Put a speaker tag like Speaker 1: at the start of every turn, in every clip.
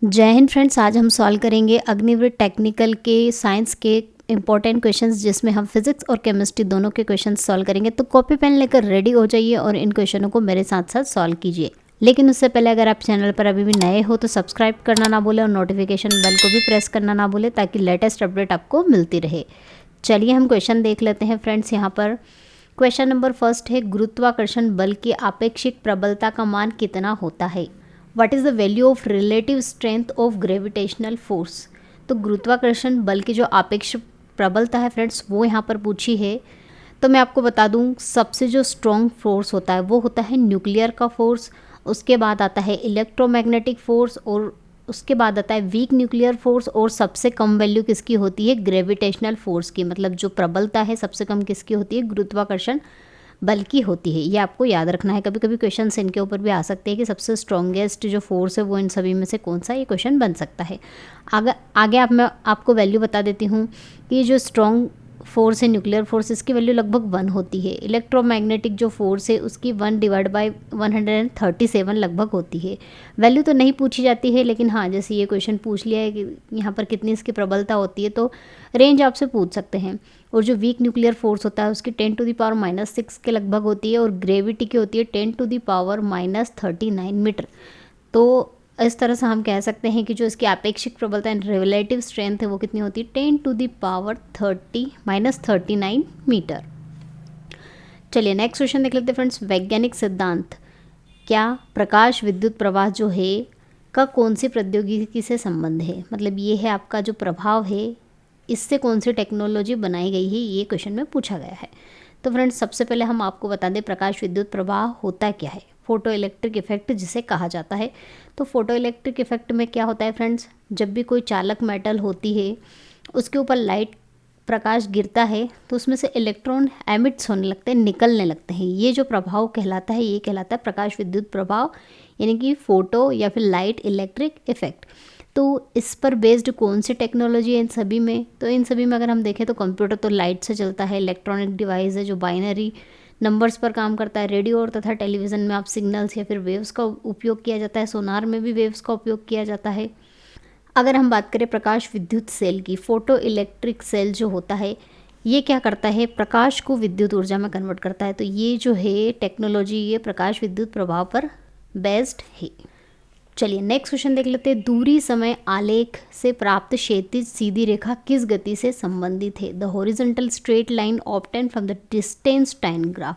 Speaker 1: जय हिंद फ्रेंड्स। आज हम सॉल्व करेंगे अग्निवीर टेक्निकल के साइंस के इंपॉर्टेंट क्वेश्चंस, जिसमें हम फिजिक्स और केमिस्ट्री दोनों के क्वेश्चंस सॉल्व करेंगे। तो कॉपी पेन लेकर रेडी हो जाइए और इन क्वेश्चनों को मेरे साथ साथ सॉल्व कीजिए। लेकिन उससे पहले अगर आप चैनल पर अभी भी नए हो तो सब्सक्राइब करना ना भूलें और नोटिफिकेशन बेल को भी प्रेस करना ना भूलें, ताकि लेटेस्ट अपडेट आपको मिलती रहे। चलिए हम क्वेश्चन देख लेते हैं फ्रेंड्स। यहाँ पर क्वेश्चन नंबर फर्स्ट है, गुरुत्वाकर्षण बल की आपेक्षिक प्रबलता का मान कितना होता है? What is the value of relative strength of gravitational force? तो गुरुत्वाकर्षण बल की जो आपेक्षिक प्रबलता है फ्रेंड्स, वो यहाँ पर पूछी है। तो मैं आपको बता दूँ, सबसे जो स्ट्रॉन्ग फोर्स होता है वो होता है न्यूक्लियर का फोर्स, उसके बाद आता है इलेक्ट्रोमैग्नेटिक फोर्स, और उसके बाद आता है वीक न्यूक्लियर फोर्स, और सबसे कम वैल्यू किसकी होती है? ग्रेविटेशनल फोर्स की। मतलब जो प्रबलता है सबसे कम किसकी होती है? गुरुत्वाकर्षण बल की होती है। ये आपको याद रखना है। कभी कभी क्वेश्चन इनके ऊपर भी आ सकते हैं कि सबसे स्ट्रॉन्गेस्ट जो फोर्स है वो इन सभी में से कौन सा, ये क्वेश्चन बन सकता है। आगे मैं आपको वैल्यू बता देती हूँ कि जो स्ट्रॉन्ग फोर्स है न्यूक्लियर फोर्स, इसकी वैल्यू लगभग 1 होती है। इलेक्ट्रोमैग्नेटिक जो फोर्स है उसकी 1/137 लगभग होती है। वैल्यू तो नहीं पूछी जाती है, लेकिन हाँ, जैसे ये क्वेश्चन पूछ लिया है कि यहाँ पर कितनी इसकी प्रबलता होती है, तो रेंज आपसे पूछ सकते हैं। और जो वीक न्यूक्लियर फोर्स होता है उसकी 10⁻⁻6 के लगभग होती है, और ग्रेविटी की होती है 10⁻⁻39 मीटर। तो इस तरह से हम कह सकते हैं कि जो इसकी आपेक्षिक प्रबलता एंड रिलेटिव स्ट्रेंथ है वो कितनी होती है? 10⁻30⁻39 मीटर। चलिए नेक्स्ट क्वेश्चन देख लेते हैं फ्रेंड्स। वैज्ञानिक सिद्धांत क्या प्रकाश विद्युत प्रवाह जो है का कौन सी प्रौद्योगिकी से संबंध है? मतलब ये है आपका जो प्रभाव है, इससे कौन सी टेक्नोलॉजी बनाई गई है, ये क्वेश्चन में पूछा गया है। तो फ्रेंड्स सबसे पहले हम आपको बता दें प्रकाश विद्युत प्रवाह होता क्या है। फोटो इलेक्ट्रिक इफेक्ट जिसे कहा जाता है। तो फोटो इलेक्ट्रिक इफेक्ट में क्या होता है फ्रेंड्स, जब भी कोई चालक मेटल होती है उसके ऊपर लाइट प्रकाश गिरता है तो उसमें से इलेक्ट्रॉन एमिट्स होने लगते हैं, निकलने लगते हैं। ये जो प्रभाव कहलाता है, ये कहलाता है प्रकाश विद्युत प्रभाव, यानी कि फोटो या फिर लाइट इलेक्ट्रिक इफेक्ट। तो इस पर बेस्ड कौन सी टेक्नोलॉजी है इन सभी में? तो इन सभी में अगर हम देखें तो कंप्यूटर तो लाइट से चलता है, इलेक्ट्रॉनिक डिवाइस है जो बाइनरी नंबर्स पर काम करता है, रेडियो और तथा टेलीविज़न में आप सिग्नल्स या फिर वेव्स का उपयोग किया जाता है, सोनार में भी वेव्स का उपयोग किया जाता है। अगर हम बात करें प्रकाश विद्युत सेल की, फोटो इलेक्ट्रिक सेल जो होता है ये क्या करता है? प्रकाश को विद्युत ऊर्जा में कन्वर्ट करता है। तो ये जो है टेक्नोलॉजी, ये प्रकाश विद्युत प्रभाव पर बेस्ड है। चलिए नेक्स्ट क्वेश्चन देख लेते हैं। दूरी समय आलेख से प्राप्त क्षैतिज सीधी रेखा किस गति से संबंधित है? The horizontal straight line obtain from the distance time graph.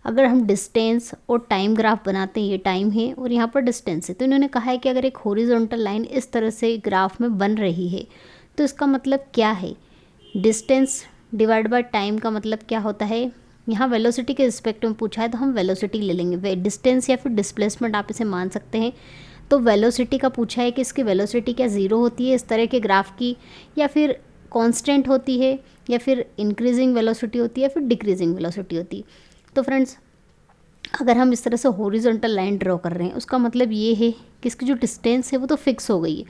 Speaker 1: अगर हम डिस्टेंस और टाइम ग्राफ बनाते हैं, ये टाइम है और यहाँ पर डिस्टेंस है, तो इन्होंने कहा है कि अगर एक हॉरिजॉन्टल लाइन इस तरह से ग्राफ में बन रही है तो इसका मतलब क्या है? डिस्टेंस डिवाइड बाय टाइम का मतलब क्या होता है? यहाँ वेलोसिटी के रिस्पेक्ट में पूछा है तो हम वेलोसिटी ले लेंगे। डिस्टेंस या फिर डिस्प्लेसमेंट आप इसे मान सकते हैं। तो वेलोसिटी का पूछा है कि इसकी वेलोसिटी क्या ज़ीरो होती है इस तरह के ग्राफ की, या फिर कांस्टेंट होती है, या फिर इंक्रीजिंग वेलोसिटी होती है, या फिर डिक्रीजिंग वेलोसिटी होती है। तो फ्रेंड्स अगर हम इस तरह से हॉरिजॉन्टल लाइन ड्रॉ कर रहे हैं, उसका मतलब ये है कि इसकी जो डिस्टेंस है वो तो फिक्स हो गई है।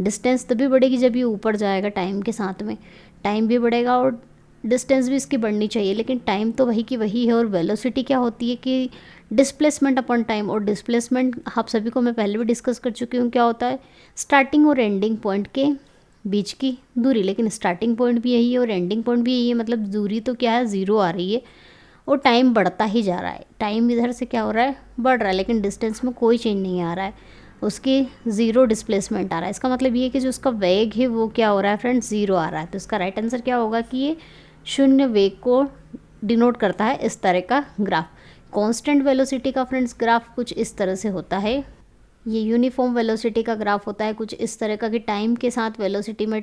Speaker 1: डिस्टेंस तभी बढ़ेगी जब ये ऊपर जाएगा टाइम के साथ में, टाइम भी बढ़ेगा और डिस्टेंस भी इसकी बढ़नी चाहिए, लेकिन टाइम तो वही की वही है। और वेलोसिटी क्या होती है कि डिस्प्लेसमेंट अपॉन टाइम, और डिस्प्लेसमेंट आप सभी को मैं पहले भी डिस्कस कर चुकी हूँ क्या होता है? स्टार्टिंग और एंडिंग पॉइंट के बीच की दूरी। लेकिन स्टार्टिंग पॉइंट भी यही है और एंडिंग पॉइंट भी यही है, मतलब दूरी तो क्या है? ज़ीरो आ रही है और टाइम बढ़ता ही जा रहा है। टाइम इधर से क्या हो रहा है? बढ़ रहा है, लेकिन डिस्टेंस में कोई चेंज नहीं आ रहा है, उसकी ज़ीरो डिस्प्लेसमेंट आ रहा है। इसका मतलब ये है कि जो उसका वेग है वो क्या हो रहा है फ्रेंड्स? ज़ीरो आ रहा है। तो इसका राइट आंसर क्या होगा कि ये शून्य वेग को डिनोट करता है इस तरह का ग्राफ। कांस्टेंट वेलोसिटी का फ्रेंड्स ग्राफ कुछ इस तरह से होता है। ये यूनिफॉर्म वेलोसिटी का ग्राफ होता है कुछ इस तरह का कि टाइम के साथ वेलोसिटी में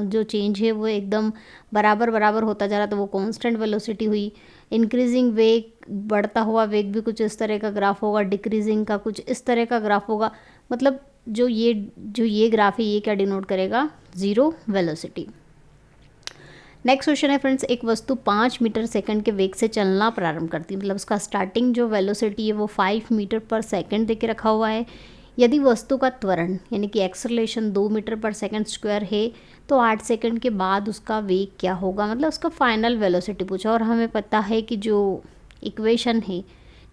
Speaker 1: जो चेंज है वो एकदम बराबर बराबर होता जा रहा, तो वो कांस्टेंट वेलोसिटी हुई। इंक्रीजिंग वेग, बढ़ता हुआ वेग भी कुछ इस तरह का ग्राफ होगा। डिक्रीजिंग का कुछ इस तरह का ग्राफ होगा। मतलब जो ये ग्राफ है ये क्या डिनोट करेगा? Zero velocity. नेक्स्ट क्वेश्चन है फ्रेंड्स, एक वस्तु 5 मीटर सेकंड के वेग से चलना प्रारंभ करती है, मतलब उसका स्टार्टिंग जो वेलोसिटी है वो 5 मीटर पर सेकंड दे के रखा हुआ है। यदि वस्तु का त्वरण यानी कि एक्सेलरेशन 2 मीटर पर सेकंड स्क्वायर है तो 8 सेकंड के बाद उसका वेग क्या होगा? मतलब उसका फाइनल वेलोसिटी पूछा। और हमें पता है कि जो इक्वेशन है,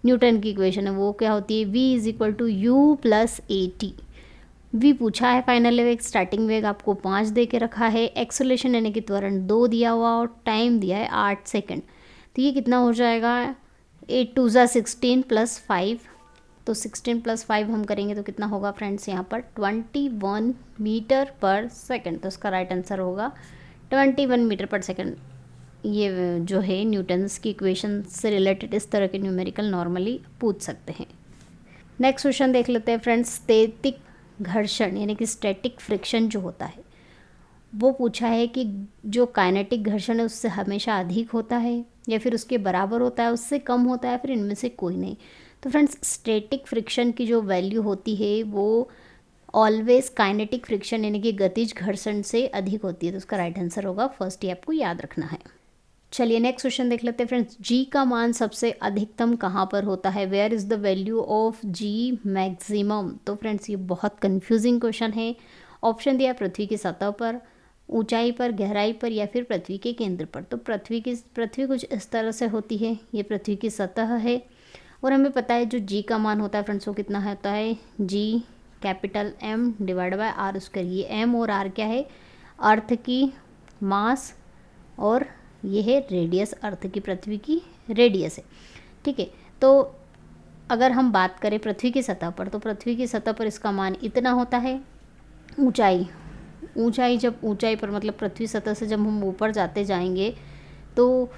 Speaker 1: न्यूटन की इक्वेशन है, वो क्या होती है? v = u + at। वी पूछा है फाइनल वेग, स्टार्टिंग वेग आपको 5 दे के रखा है, एक्सेलरेशन यानी कि त्वरण 2 दिया हुआ और टाइम दिया है 8 सेकंड। तो ये कितना हो जाएगा, 8 2 ज़ा 16 प्लस 5, तो 16 प्लस 5 हम करेंगे तो कितना होगा फ्रेंड्स यहाँ पर 21 मीटर पर सेकंड। तो इसका राइट आंसर होगा 21 मीटर पर सेकंड। ये जो है न्यूटन्स की इक्वेशन से रिलेटेड इस तरह के न्यूमेरिकल नॉर्मली पूछ सकते हैं। नेक्स्ट क्वेश्चन देख लेते हैं फ्रेंड्स, स्थैतिक घर्षण यानी कि स्टैटिक फ्रिक्शन जो होता है वो पूछा है कि जो काइनेटिक घर्षण है उससे हमेशा अधिक होता है या फिर उसके बराबर होता है, उससे कम होता है, फिर इनमें से कोई नहीं। तो फ्रेंड्स स्टैटिक फ्रिक्शन की जो वैल्यू होती है वो ऑलवेज काइनेटिक फ्रिक्शन यानी कि गतिज घर्षण से अधिक होती है। तो उसका राइट आंसर होगा फर्स्ट, ये आपको याद रखना है। चलिए नेक्स्ट क्वेश्चन देख लेते हैं फ्रेंड्स, जी का मान सबसे अधिकतम कहाँ पर होता है, where is the value of G maximum. तो फ्रेंड्स ये बहुत कंफ्यूजिंग क्वेश्चन है। ऑप्शन दिया पृथ्वी की सतह पर, ऊंचाई पर, गहराई पर या फिर पृथ्वी के केंद्र पर। तो पृथ्वी कुछ इस तरह से होती है, ये पृथ्वी की सतह है और हमें पता है जो जी का मान होता है फ्रेंड्स वो कितना होता है, G capital M divide by R square. ये M और R क्या है, अर्थ की मास और ये है रेडियस, अर्थ की पृथ्वी की रेडियस है। ठीक है, तो अगर हम बात करें पृथ्वी की सतह पर, तो पृथ्वी की सतह पर इसका मान इतना होता है। ऊंचाई जब ऊंचाई पर मतलब पृथ्वी सतह से जब हम ऊपर जाते जाएंगे तो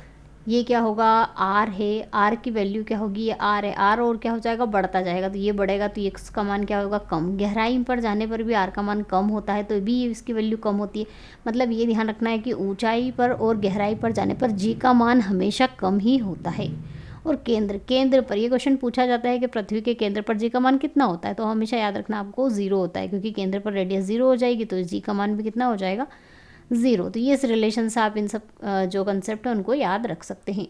Speaker 1: ये क्या होगा, आर है, आर की वैल्यू क्या होगी, ये आर है, आर और क्या हो जाएगा, बढ़ता जाएगा, तो ये बढ़ेगा तो ये इसका मान क्या होगा, कम। गहराई पर जाने पर भी आर का मान कम होता है तो भी इसकी वैल्यू कम होती है। मतलब ये ध्यान रखना है कि ऊंचाई पर और गहराई पर जाने पर जी का मान हमेशा कम ही होता है। और केंद्र पर ये क्वेश्चन पूछा जाता है कि पृथ्वी के केंद्र पर जी का मान कितना होता है, तो हमेशा याद रखना आपको 0 होता है, क्योंकि केंद्र पर रेडियस 0 हो जाएगी तो जी का मान भी कितना हो जाएगा, 0। तो ये इस रिलेशन से आप इन सब जो कंसेप्ट है उनको याद रख सकते हैं।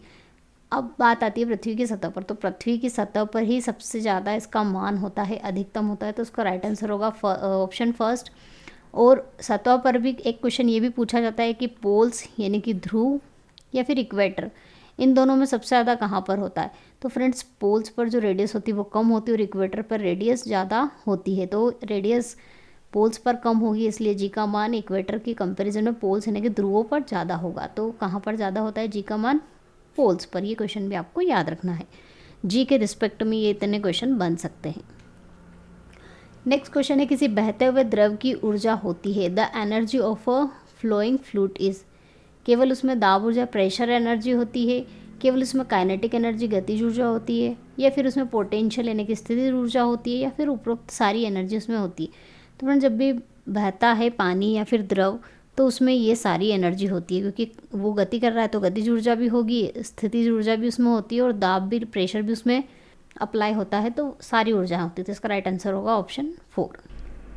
Speaker 1: अब बात आती है पृथ्वी की सतह पर, तो पृथ्वी की सतह पर ही सबसे ज़्यादा इसका मान होता है, अधिकतम होता है। तो उसका राइट आंसर होगा ऑप्शन फर्स्ट। और सतह पर भी एक क्वेश्चन ये भी पूछा जाता है कि पोल्स यानी कि ध्रुव या फिर इक्वेटर, इन दोनों में सबसे ज़्यादा कहाँ पर होता है। तो फ्रेंड्स पोल्स पर जो रेडियस होती है वो कम होती है और इक्वेटर पर रेडियस ज़्यादा होती है। तो रेडियस पोल्स पर कम होगी इसलिए जी का मान इक्वेटर की कंपैरिजन में पोल्स यानी कि ध्रुवों पर ज़्यादा होगा। तो कहाँ पर ज़्यादा होता है जी का मान, पोल्स पर। ये क्वेश्चन भी आपको याद रखना है, जी के रिस्पेक्ट में ये इतने क्वेश्चन बन सकते हैं। नेक्स्ट क्वेश्चन है, किसी बहते हुए द्रव की ऊर्जा होती है, the energy of a flowing fluid is. केवल उसमें दाब ऊर्जा प्रेशर एनर्जी होती है, केवल उसमें काइनेटिक एनर्जी गतिज ऊर्जा होती है, या फिर उसमें पोटेंशियल यानी कि स्थितिज ऊर्जा होती है, या फिर उपरोक्त सारी एनर्जी उसमें होती है। तो फ्रेंड जब भी बहता है पानी या फिर द्रव तो उसमें ये सारी एनर्जी होती है, क्योंकि वो गति कर रहा है तो गतिज ऊर्जा भी होगी, स्थितिज ऊर्जा भी उसमें होती है और दाब भी, प्रेशर भी उसमें अप्लाई होता है, तो सारी ऊर्जा होती है। तो इसका राइट आंसर होगा ऑप्शन 4।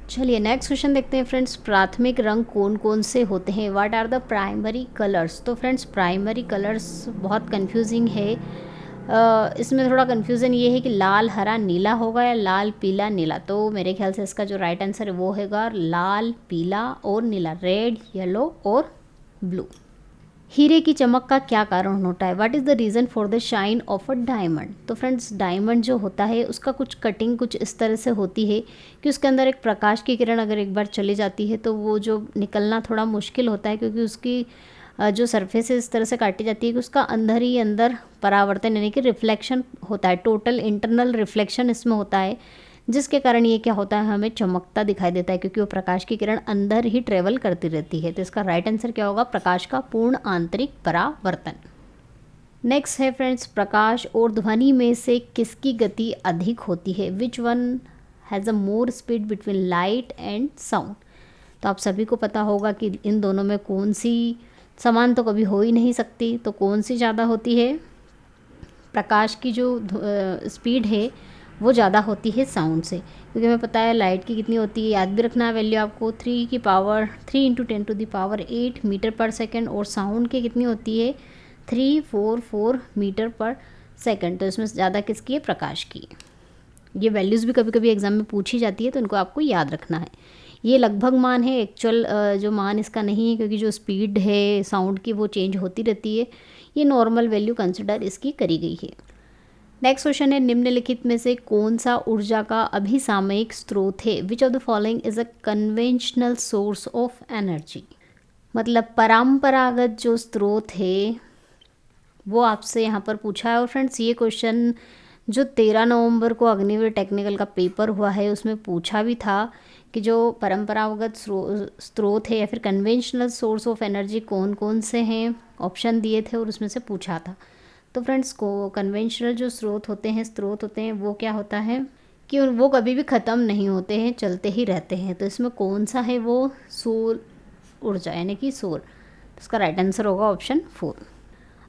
Speaker 1: चलिए नेक्स्ट क्वेश्चन देखते हैं फ्रेंड्स, प्राथमिक रंग कौन कौन से होते हैं, what are the primary colours. तो फ्रेंड्स प्राइमरी कलर्स बहुत कंफ्यूजिंग है। इसमें थोड़ा कन्फ्यूज़न ये है कि लाल हरा नीला होगा या लाल पीला नीला। तो मेरे ख्याल से इसका जो राइट आंसर है वो होगा लाल पीला और नीला, रेड येलो और ब्लू। हीरे की चमक का क्या कारण होता है, what is the reason for the shine of a diamond. तो फ्रेंड्स डायमंड जो होता है उसका कुछ कटिंग कुछ इस तरह से होती है कि उसके अंदर एक प्रकाश की किरण अगर एक बार चली जाती है तो वो जो निकलना थोड़ा मुश्किल होता है, क्योंकि उसकी जो सरफेस इस तरह से काटी जाती है कि उसका अंदर ही अंदर परावर्तन यानी कि रिफ्लेक्शन होता है, टोटल इंटरनल रिफ्लेक्शन इसमें होता है, जिसके कारण ये क्या होता है, हमें चमकता दिखाई देता है, क्योंकि वो प्रकाश की किरण अंदर ही ट्रेवल करती रहती है। तो इसका राइट आंसर क्या होगा, प्रकाश का पूर्ण आंतरिक परावर्तन। नेक्स्ट है फ्रेंड्स, प्रकाश और ध्वनि में से किसकी गति अधिक होती है, which one has a more speed between light and sound. तो आप सभी को पता होगा कि इन दोनों में कौन सी समान तो कभी हो ही नहीं सकती, तो कौन सी ज़्यादा होती है, प्रकाश की जो स्पीड है वो ज़्यादा होती है साउंड से, क्योंकि हमें पता है लाइट की कितनी होती है, याद भी रखना है वैल्यू आपको, 3 × 10⁸ मीटर पर सेकेंड, और साउंड की कितनी होती है 344 मीटर पर सेकेंड। तो इसमें ज़्यादा किसकी है, प्रकाश की। ये वैल्यूज़ भी कभी कभी एग्जाम में पूछी जाती है तो इनको आपको याद रखना है। ये लगभग मान है, एक्चुअल जो मान इसका नहीं है, क्योंकि जो स्पीड है साउंड की वो चेंज होती रहती है। ये नॉर्मल वैल्यू कंसिडर इसकी करी गई है। नेक्स्ट क्वेश्चन है, निम्नलिखित में से कौन सा ऊर्जा का अभिसामयिक स्रोत है? Which of the following is a conventional source of energy? मतलब परंपरागत जो स्रोत है वो आपसे यहाँ पर पूछा है। और फ्रेंड्स ये क्वेश्चन जो 13 नवंबर को अग्निवीर टेक्निकल का पेपर हुआ है उसमें पूछा भी था कि जो परंपरागत स्रोत है या फिर कन्वेंशनल सोर्स ऑफ एनर्जी कौन कौन से हैं, ऑप्शन दिए थे और उसमें से पूछा था। तो फ्रेंड्स को कन्वेंशनल जो स्रोत होते हैं वो क्या होता है कि वो कभी भी ख़त्म नहीं होते हैं, चलते ही रहते हैं। तो इसमें कौन सा है वो सौर ऊर्जा यानी कि सौर। तो इसका राइट आंसर होगा ऑप्शन 4।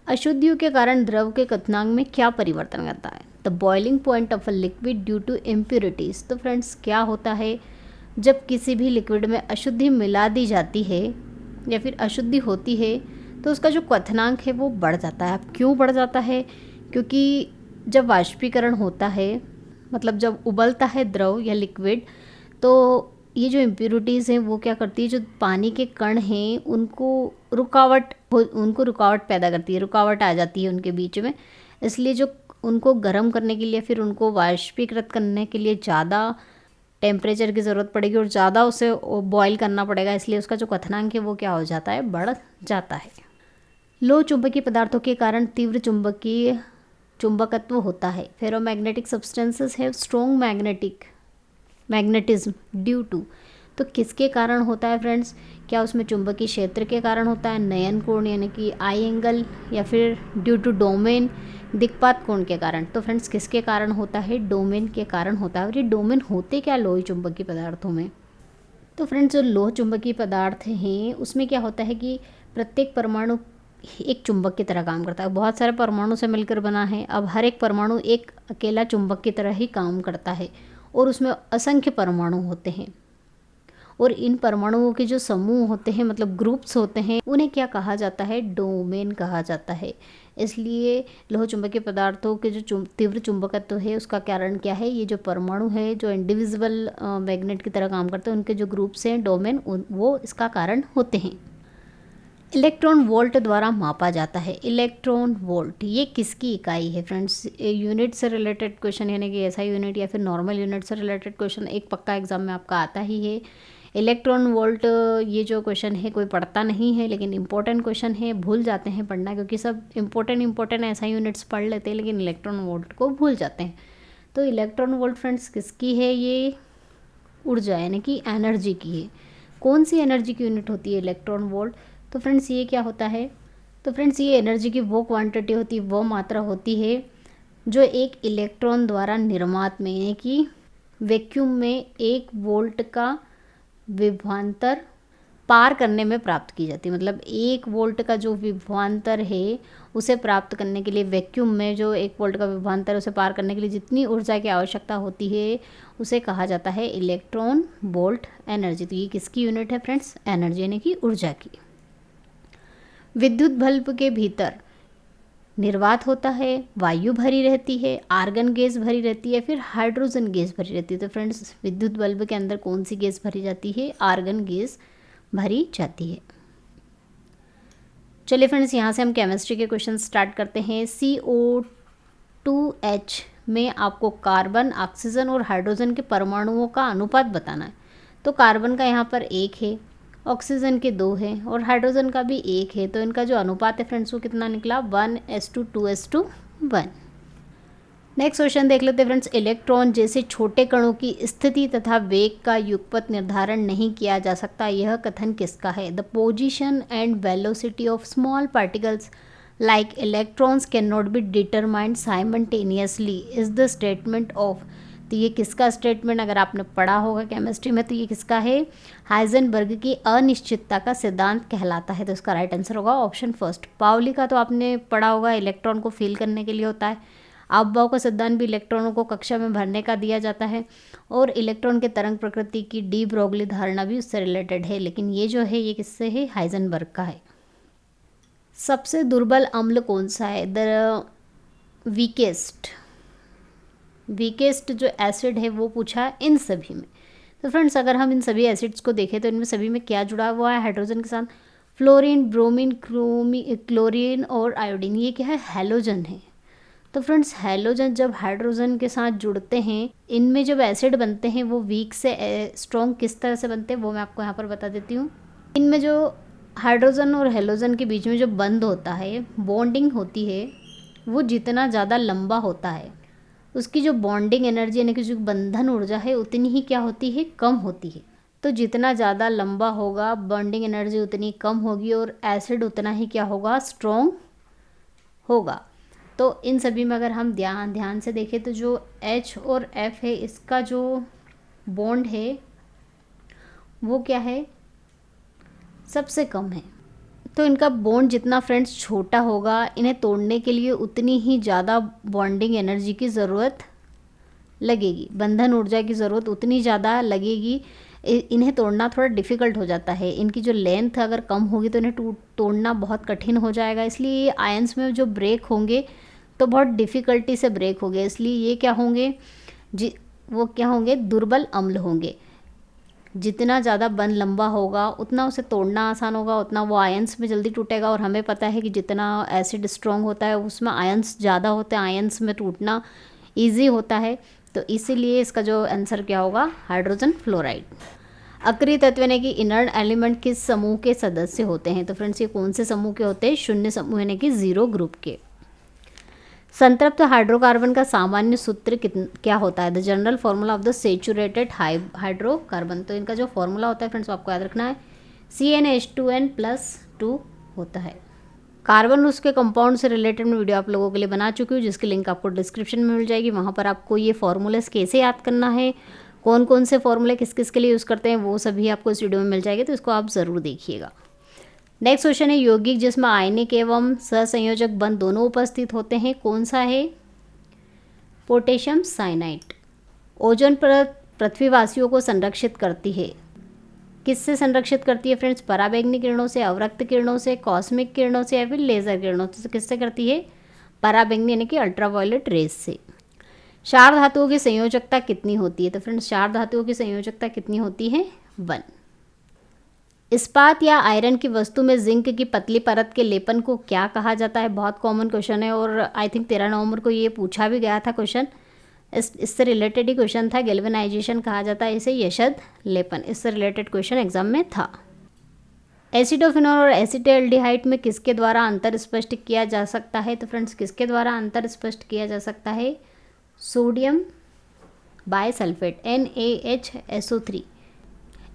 Speaker 1: अशुद्धियों के कारण द्रव के क्वथनांक में क्या परिवर्तन आता है? The boiling point of a liquid due to impurities. तो फ्रेंड्स क्या होता है जब किसी भी लिक्विड में अशुद्धि मिला दी जाती है या फिर अशुद्धि होती है तो उसका जो क्वथनांक है वो बढ़ जाता है। अब क्यों बढ़ जाता है? क्योंकि जब वाष्पीकरण होता है, मतलब जब उबलता है द्रव या लिक्विड, तो ये जो इम्प्योरिटीज़ हैं वो क्या करती है, जो पानी के कण हैं उनको रुकावट पैदा करती है, रुकावट आ जाती है उनके बीच में। इसलिए जो उनको गर्म करने के लिए फिर उनको वाष्पीकृत करने के लिए ज़्यादा टेम्परेचर की ज़रूरत पड़ेगी और ज़्यादा उसे बॉईल करना पड़ेगा, इसलिए उसका जो क्वथनांक है वो क्या हो जाता है, बढ़ जाता है। लो चुंबकीय पदार्थों के कारण तीव्र चुंबकत्व होता है। Ferromagnetic substances have strong magnetism due to. तो किसके कारण होता है फ्रेंड्स? क्या उसमें चुंबकीय क्षेत्र के कारण होता है, नयन कोण यानी कि आई एंगल, या फिर ड्यू टू डोमेन दिक्पात कोण के कारण? तो फ्रेंड्स किसके कारण होता है? डोमेन के कारण होता है। और ये डोमेन होते क्या लोह चुंबकीय पदार्थों में? तो फ्रेंड्स जो लोह चुंबकीय पदार्थ हैं उसमें क्या होता है कि प्रत्येक परमाणु एक चुंबक की तरह काम करता है। बहुत सारे परमाणु से मिलकर बना है। अब हर एक परमाणु एक अकेला चुंबक की तरह ही काम करता है और उसमें असंख्य परमाणु होते हैं। और इन परमाणुओं के जो समूह होते हैं, मतलब ग्रुप्स होते हैं, उन्हें क्या कहा जाता है? डोमेन कहा जाता है। इसलिए लोह चुंबकीय पदार्थों के जो तीव्र चुंबकत्व है उसका कारण क्या है? ये जो परमाणु है जो इंडिविजुअल मैग्नेट की तरह काम करते हैं, उनके जो ग्रुप्स हैं डोमेन, वो इसका कारण होते हैं। इलेक्ट्रॉन वोल्ट द्वारा मापा जाता है। इलेक्ट्रॉन वोल्ट ये किसकी इकाई है फ्रेंड्स? यूनिट से रिलेटेड क्वेश्चन यानी कि ऐसा यूनिट या फिर नॉर्मल यूनिट से रिलेटेड क्वेश्चन एक पक्का एग्जाम में आपका आता ही है। इलेक्ट्रॉन वोल्ट ये जो क्वेश्चन है कोई पढ़ता नहीं है, लेकिन इंपॉर्टेंट क्वेश्चन है, भूल जाते हैं पढ़ना, क्योंकि सब इंपॉर्टेंट ऐसा यूनिट्स पढ़ लेते हैं लेकिन इलेक्ट्रॉन वोल्ट को भूल जाते हैं। तो इलेक्ट्रॉन वोल्ट फ्रेंड्स किसकी है? ये ऊर्जा यानी कि एनर्जी की है। कौन सी एनर्जी की यूनिट होती है इलेक्ट्रॉन वोल्ट? तो फ्रेंड्स ये क्या होता है? तो फ्रेंड्स ये एनर्जी की वो क्वांटिटी होती है, वो मात्रा होती है जो एक इलेक्ट्रॉन द्वारा निर्मात में यानी कि वैक्यूम में 1 वोल्ट का विभवांतर पार करने में प्राप्त की जाती है। मतलब 1 वोल्ट का जो विभवांतर है उसे प्राप्त करने के लिए वैक्यूम में जो 1 वोल्ट का विभवांतर उसे पार करने के लिए जितनी ऊर्जा की आवश्यकता होती है उसे कहा जाता है इलेक्ट्रॉन वोल्ट एनर्जी। तो ये किसकी यूनिट है फ्रेंड्स? एनर्जी यानी कि ऊर्जा की। विद्युत बल्ब के भीतर निर्वात होता है, वायु भरी रहती है, आर्गन गैस भरी रहती है, फिर हाइड्रोजन गैस भरी रहती है? तो फ्रेंड्स विद्युत बल्ब के अंदर कौन सी गैस भरी जाती है? आर्गन गैस भरी जाती है। चलिए फ्रेंड्स यहाँ से हम केमिस्ट्री के क्वेश्चन स्टार्ट करते हैं। CO2H में आपको कार्बन, ऑक्सीजन और हाइड्रोजन के परमाणुओं का अनुपात बताना है। तो कार्बन का यहाँ पर 1 है, ऑक्सीजन के 2 हैं और हाइड्रोजन का भी 1 है। तो इनका जो अनुपात है फ्रेंड्स वो कितना निकला? 1:2:1। नेक्स्ट क्वेश्चन देख लेते हैं फ्रेंड्स। इलेक्ट्रॉन जैसे छोटे कणों की स्थिति तथा वेग का युगपत निर्धारण नहीं किया जा सकता, यह कथन किसका है? The position and velocity of small particles like electrons can not be determined simultaneously is the statement of. तो ये किसका स्टेटमेंट? अगर आपने पढ़ा होगा केमिस्ट्री में तो ये किसका है? हाइजेनबर्ग की अनिश्चितता का सिद्धांत कहलाता है। तो इसका राइट आंसर होगा ऑप्शन फर्स्ट। पाउली का तो आपने पढ़ा होगा, इलेक्ट्रॉन को फील करने के लिए होता है। अफबाउ का सिद्धांत भी इलेक्ट्रॉनों को कक्षा में भरने का दिया जाता है। और इलेक्ट्रॉन के तरंग प्रकृति की डी ब्रोगली धारणा भी उससे रिलेटेड है, लेकिन ये जो है ये किससे है? हाइजेनबर्ग का है। सबसे दुर्बल अम्ल कौन सा है? द वीकेस्ट जो एसिड है वो पूछा है इन सभी में। तो फ्रेंड्स अगर हम इन सभी एसिड्स को देखें तो इनमें सभी में क्या जुड़ा हुआ है हाइड्रोजन के साथ? फ्लोरीन, ब्रोमीन, क्लोरीन और आयोडीन। ये क्या है? हैलोजन है। तो फ्रेंड्स हैलोजन जब हाइड्रोजन के साथ जुड़ते हैं, इनमें जब एसिड बनते हैं वो वीक से स्ट्रॉन्ग किस तरह से बनते हैं वो मैं आपको यहाँ पर बता देती हूँ। इनमें जो हाइड्रोजन और हैलोजन के बीच में जो बंध होता है, बॉन्डिंग होती है, वो जितना ज़्यादा लंबा होता है उसकी जो बॉन्डिंग एनर्जी यानी कि जो बंधन ऊर्जा है उतनी ही क्या होती है, कम होती है। तो जितना ज़्यादा लंबा होगा बॉन्डिंग एनर्जी उतनी कम होगी और एसिड उतना ही क्या होगा, स्ट्रॉन्ग होगा। तो इन सभी में अगर हम ध्यान से देखें तो जो H और F है इसका जो बॉन्ड है वो क्या है, सबसे कम है। तो इनका बॉन्ड जितना फ्रेंड्स छोटा होगा, इन्हें तोड़ने के लिए उतनी ही ज़्यादा बॉन्डिंग एनर्जी की ज़रूरत लगेगी, बंधन ऊर्जा की ज़रूरत उतनी ज़्यादा लगेगी। इन्हें तोड़ना थोड़ा डिफ़िकल्ट हो जाता है। इनकी जो लेंथ अगर कम होगी तो इन्हें तोड़ना बहुत कठिन हो जाएगा। इसलिए ये आयंस में जो ब्रेक होंगे तो बहुत डिफ़िकल्टी से ब्रेक होंगे। इसलिए ये क्या होंगे, वो क्या होंगे, दुर्बल अम्ल होंगे। जितना ज़्यादा बंध लंबा होगा उतना उसे तोड़ना आसान होगा, उतना वो आयंस में जल्दी टूटेगा। और हमें पता है कि जितना एसिड स्ट्रॉन्ग होता है उसमें आयंस ज़्यादा होते हैं, आयंस में टूटना ईजी होता है। तो इसीलिए इसका जो आंसर क्या होगा, हाइड्रोजन फ्लोराइड। अक्रिय तत्व यानी कि इनर्ट एलिमेंट किस समूह के सदस्य होते हैं? तो फ्रेंड्स ये कौन से समूह के होते हैं? शून्य समूह यानी कि 0 ग्रुप के। संतृप्त हाइड्रोकार्बन का सामान्य सूत्र क्या होता है? The general formula of the saturated hydrocarbon. तो इनका जो फॉर्मूला होता है फ्रेंड्स आपको याद रखना है, CnH2n+2 होता है। कार्बन उसके कंपाउंड से रिलेटेड मैं वीडियो आप लोगों के लिए बना चुकी हूँ, जिसकी लिंक आपको डिस्क्रिप्शन में मिल जाएगी। वहाँ पर आपको ये फॉर्मूलेस कैसे याद करना है, कौन कौन से फॉर्मूले किस किस के लिए यूज़ करते हैं, वो सभी आपको इस वीडियो में मिल जाएगी, तो इसको आप ज़रूर देखिएगा। नेक्स्ट क्वेश्चन है, यौगिक जिसमें आयनिक एवं सहसंयोजक बंध दोनों उपस्थित होते हैं, कौन सा है? Potassium cyanide. ओजोन परत पृथ्वीवासियों को संरक्षित करती है, किससे संरक्षित करती है फ्रेंड्स? पराबैंगनी किरणों से, अवरक्त किरणों से, कॉस्मिक किरणों से या फिर लेज़र किरणों से। किससे करती है? पराबैंगनी यानी कि अल्ट्रावायलेट रेज से। क्षार धातुओं की संयोजकता कितनी होती है? तो फ्रेंड्स क्षार धातुओं की संयोजकता कितनी होती है? 1। इस्पात या आयरन की वस्तु में जिंक की पतली परत के लेपन को क्या कहा जाता है? बहुत कॉमन क्वेश्चन है और आई थिंक 13 नवंबर को ये पूछा भी गया था क्वेश्चन। इससे रिलेटेड ही क्वेश्चन था। गैल्वेनाइजेशन कहा जाता है इसे, यशद लेपन, इससे रिलेटेड क्वेश्चन एग्जाम में था। एसिडोफिनॉल और एसिटाल्डिहाइड में किसके द्वारा अंतर स्पष्ट किया जा सकता है? तो फ्रेंड्स किसके द्वारा अंतर स्पष्ट किया जा सकता है? सोडियम बायसल्फेट NaHSO3,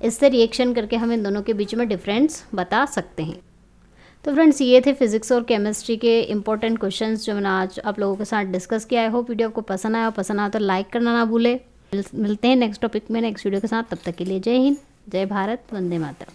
Speaker 1: इससे रिएक्शन करके हम इन दोनों के बीच में डिफरेंस बता सकते हैं। तो फ्रेंड्स ये थे फिजिक्स और केमिस्ट्री के इंपॉर्टेंट क्वेश्चंस जो मैंने आज आप लोगों के साथ डिस्कस किया है। होप वीडियो आपको पसंद आया तो लाइक करना ना भूले। मिलते हैं नेक्स्ट टॉपिक में नेक्स्ट वीडियो के साथ। तब तक के लिए जय हिंद, जय भारत, वंदे मातरम।